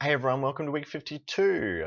Hey everyone, welcome to week 52.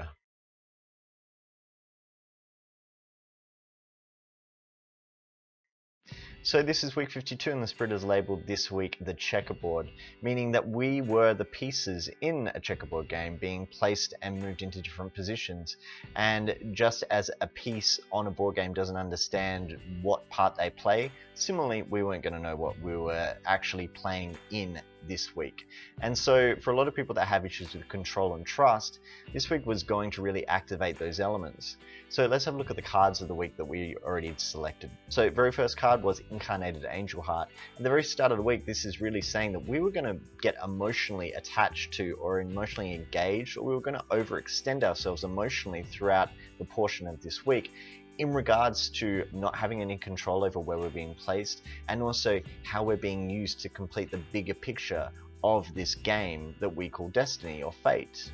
So this is week 52 and the spread is labeled this week the checkerboard, meaning that we were the pieces in a checkerboard game being placed and moved into different positions. And just as a piece on a board game doesn't understand what part they play, similarly we weren't going to know what we were actually playing in this week. And so for a lot of people that have issues with control and trust, this week was going to really activate those elements. So let's have a look at the cards of the week that we already selected. So very first card was Incarnated Angel Heart. At the very start of the week, this is really saying that we were going to get emotionally attached to or emotionally engaged, or we were going to overextend ourselves emotionally throughout the portion of this week in regards to not having any control over where we're being placed and also how we're being used to complete the bigger picture of this game that we call destiny or fate.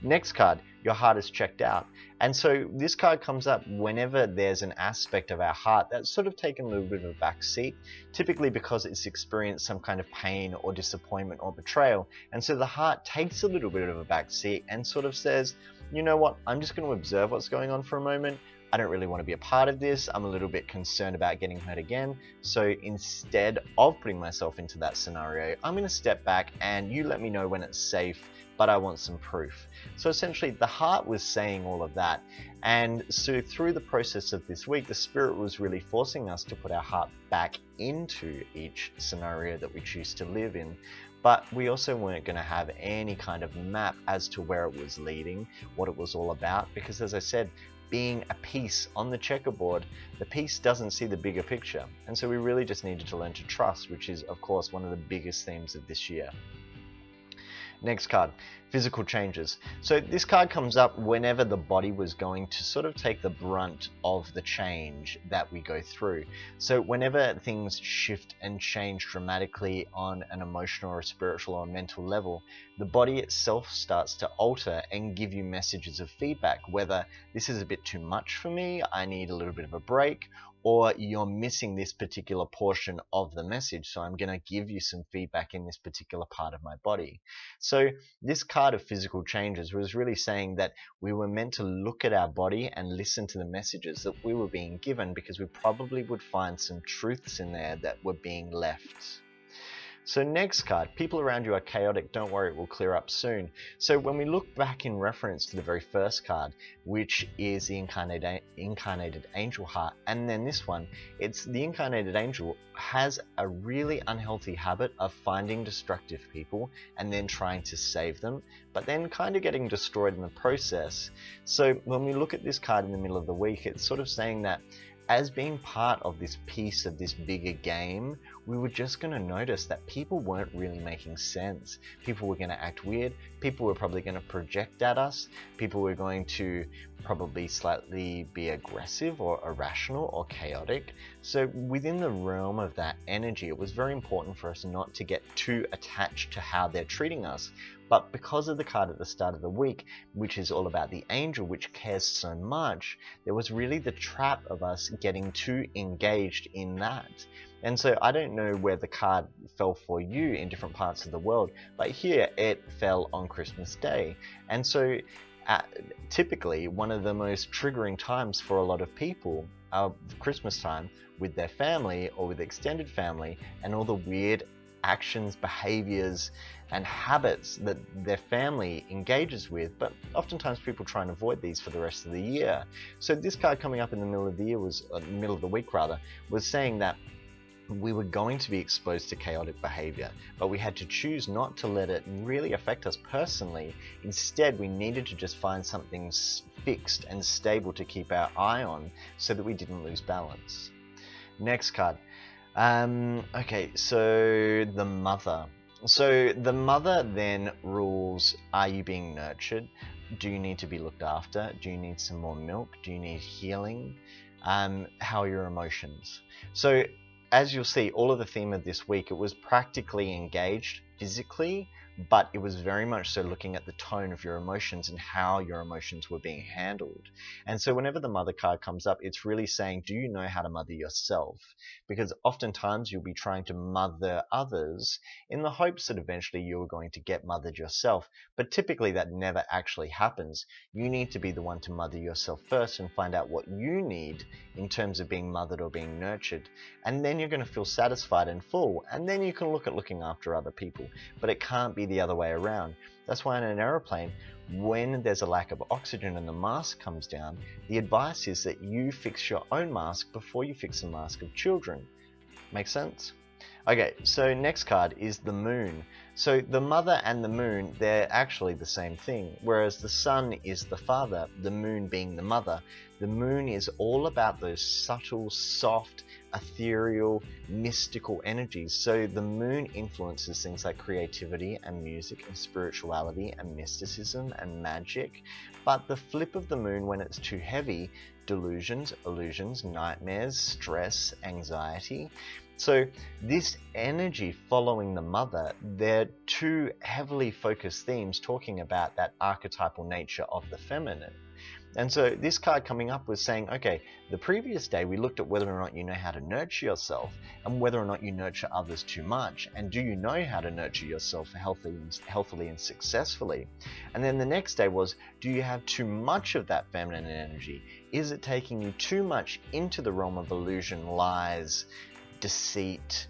Next card, your heart is checked out. And so this card comes up whenever there's an aspect of our heart that's sort of taken a little bit of a back seat, typically because it's experienced some kind of pain or disappointment or betrayal. And so the heart takes a little bit of a back seat and sort of says, you know what, I'm just going to observe what's going on for a moment. I don't really want to be a part of this. I'm a little bit concerned about getting hurt again. So instead of putting myself into that scenario, I'm going to step back and you let me know when it's safe, but I want some proof. So essentially the heart was saying all of that. And so through the process of this week, the spirit was really forcing us to put our heart back into each scenario that we choose to live in. But we also weren't going to have any kind of map as to where it was leading, what it was all about, because as I said, being a piece on the checkerboard, the piece doesn't see the bigger picture. And so we really just needed to learn to trust, which is, of course, one of the biggest themes of this year. Next card, physical changes. So this card comes up whenever the body was going to sort of take the brunt of the change that we go through. So whenever things shift and change dramatically on an emotional or a spiritual or a mental level, the body itself starts to alter and give you messages of feedback, whether this is a bit too much for me, I need a little bit of a break, or you're missing this particular portion of the message, so I'm going to give you some feedback in this particular part of my body. So this card of physical changes was really saying that we were meant to look at our body and listen to the messages that we were being given, because we probably would find some truths in there that were being left. So next card, people around you are chaotic, don't worry, it will clear up soon. So when we look back in reference to the very first card, which is the Incarnated Angel Heart, and then this one, it's the Incarnated Angel has a really unhealthy habit of finding destructive people and then trying to save them, but then kind of getting destroyed in the process. So when we look at this card in the middle of the week, it's sort of saying that as being part of this piece of this bigger game, we were just going to notice that people weren't really making sense. People were going to act weird. People were probably going to project at us. People were going to probably slightly be aggressive or irrational or chaotic. So within the realm of that energy, it was very important for us not to get too attached to how they're treating us. But because of the card at the start of the week, which is all about the angel, which cares so much, there was really the trap of us getting too engaged in that. And so I don't know where the card fell for you in different parts of the world, but here it fell on Christmas Day. And so typically one of the most triggering times for a lot of people are Christmas time with their family or with extended family, and all the weird actions, behaviors, and habits that their family engages with, but oftentimes people try and avoid these for the rest of the year. So this card coming up in the middle of the year middle of the week rather, was saying that we were going to be exposed to chaotic behavior, but we had to choose not to let it really affect us personally. Instead, we needed to just find something fixed and stable to keep our eye on so that we didn't lose balance. Next card. Okay, so the mother. So the mother then rules, are you being nurtured? Do you need to be looked after? Do you need some more milk? Do you need healing? How are your emotions? So as you'll see, all of the theme of this week, it was practically engaged physically, but it was very much so looking at the tone of your emotions and how your emotions were being handled. And so whenever the mother card comes up, it's really saying, do you know how to mother yourself? Because oftentimes you'll be trying to mother others in the hopes that eventually you're going to get mothered yourself, but typically that never actually happens. You need to be the one to mother yourself first and find out what you need in terms of being mothered or being nurtured, and then you're going to feel satisfied and full, and then you can look at looking after other people. But it can't be the other way around. That's why in an aeroplane, when there's a lack of oxygen and the mask comes down, the advice is that you fix your own mask before you fix the mask of children. Make sense? Okay, so next card is the moon. So the mother and the moon, they're actually the same thing. Whereas the sun is the father, the moon being the mother. The moon is all about those subtle, soft, ethereal, mystical energies. So the moon influences things like creativity and music and spirituality and mysticism and magic. But the flip of the moon when it's too heavy, delusions, illusions, nightmares, stress, anxiety. So this energy following the mother, they're two heavily focused themes talking about that archetypal nature of the feminine. And so this card coming up was saying, okay, the previous day we looked at whether or not you know how to nurture yourself and whether or not you nurture others too much. And do you know how to nurture yourself healthily and successfully? And then the next day was, do you have too much of that feminine energy? Is it taking you too much into the realm of illusion, lies, deceit,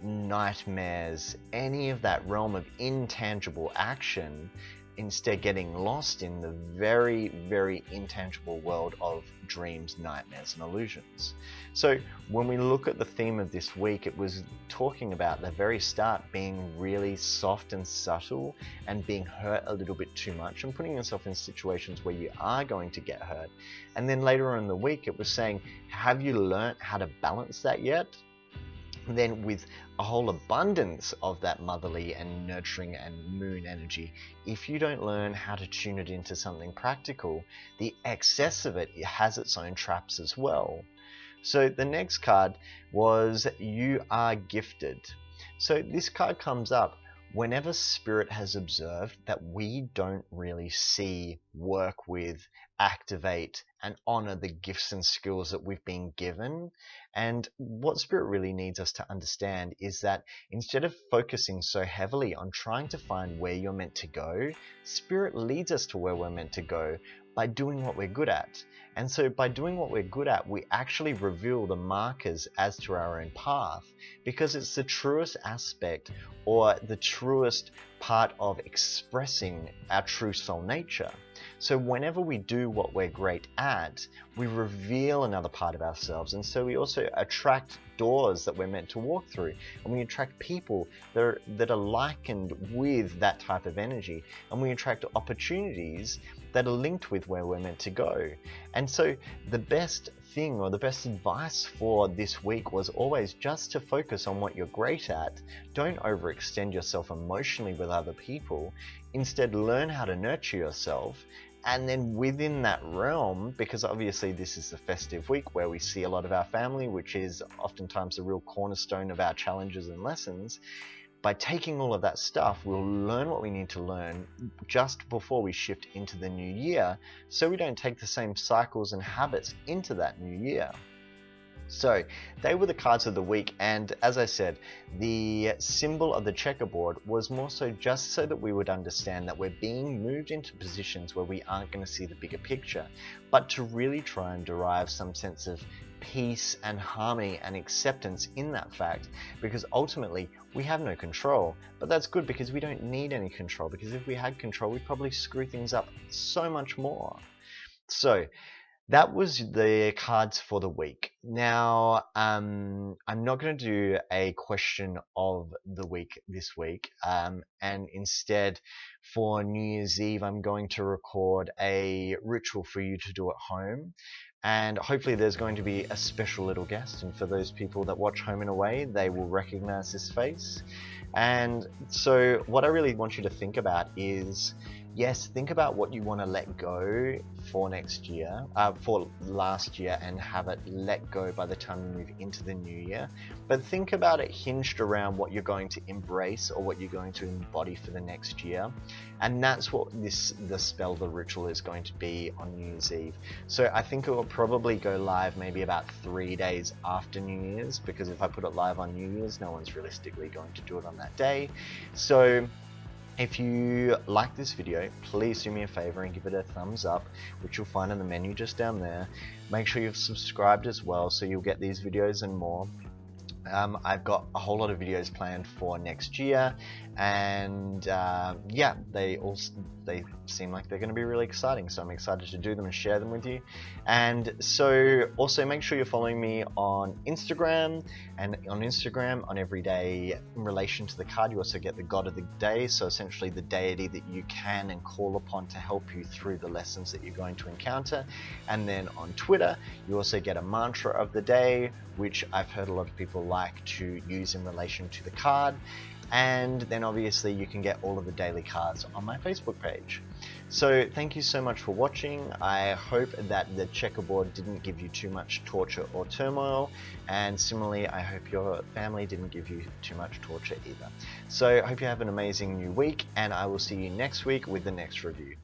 nightmares, any of that realm of intangible action, instead getting lost in the very, very intangible world of dreams, nightmares, and illusions. So when we look at the theme of this week, it was talking about the very start being really soft and subtle and being hurt a little bit too much and putting yourself in situations where you are going to get hurt. And then later on in the week, it was saying, have you learnt how to balance that yet? And then with a whole abundance of that motherly and nurturing and moon energy, if you don't learn how to tune it into something practical, the excess of it has its own traps as well. So the next card was you are gifted. So this card comes up whenever Spirit has observed that we don't really see, work with, activate, and honor the gifts and skills that we've been given. And what Spirit really needs us to understand is that instead of focusing so heavily on trying to find where you're meant to go, Spirit leads us to where we're meant to go by doing what we're good at. And so by doing what we're good at, we actually reveal the markers as to our own path, because it's the truest aspect or the truest part of expressing our true soul nature. So whenever we do what we're great at, we reveal another part of ourselves. And so we also attract doors that we're meant to walk through. And we attract people that are likened with that type of energy. And we attract opportunities that are linked with where we're meant to go. And so the best thing or the best advice for this week was always just to focus on what you're great at. Don't overextend yourself emotionally with other people. Instead, learn how to nurture yourself. And then within that realm, because obviously this is the festive week where we see a lot of our family, which is oftentimes the real cornerstone of our challenges and lessons, by taking all of that stuff, we'll learn what we need to learn just before we shift into the new year, so we don't take the same cycles and habits into that new year. So they were the cards of the week, and as I said, the symbol of the checkerboard was more so just so that we would understand that we're being moved into positions where we aren't going to see the bigger picture, but to really try and derive some sense of peace and harmony and acceptance in that fact, because ultimately we have no control. But that's good, because we don't need any control, because if we had control, we'd probably screw things up so much more. So that was the cards for the week. Now, I'm not going to do a question of the week this week, and instead for New Year's Eve, I'm going to record a ritual for you to do at home. And hopefully there's going to be a special little guest, and for those people that watch Home and Away, they will recognize this face. And so what I really want you to think about is Yes, think about what you want to let go for next year, for last year, and have it let go by the time you move into the new year. But think about it hinged around what you're going to embrace or what you're going to embody for the next year. And that's what the spell, the ritual, is going to be on New Year's Eve. So I think it will probably go live maybe about 3 days after New Year's, because if I put it live on New Year's, no one's realistically going to do it on that day. So if you like this video, please do me a favor and give it a thumbs up, which you'll find in the menu just down there. Make sure you've subscribed as well, so you'll get these videos and more. I've got a whole lot of videos planned for next year, and yeah, they seem like they're going to be really exciting, so I'm excited to do them and share them with you. And so also make sure you're following me on Instagram, and on Instagram on every day in relation to the card you also get the god of the day, so essentially the deity that you can and call upon to help you through the lessons that you're going to encounter. And then on Twitter you also get a mantra of the day, which I've heard a lot of people like to use in relation to the card. And then obviously you can get all of the daily cards on my Facebook page. So thank you so much for watching. I hope that the checkerboard didn't give you too much torture or turmoil, and similarly I hope your family didn't give you too much torture either. So I hope you have an amazing new week, and I will see you next week with the next review.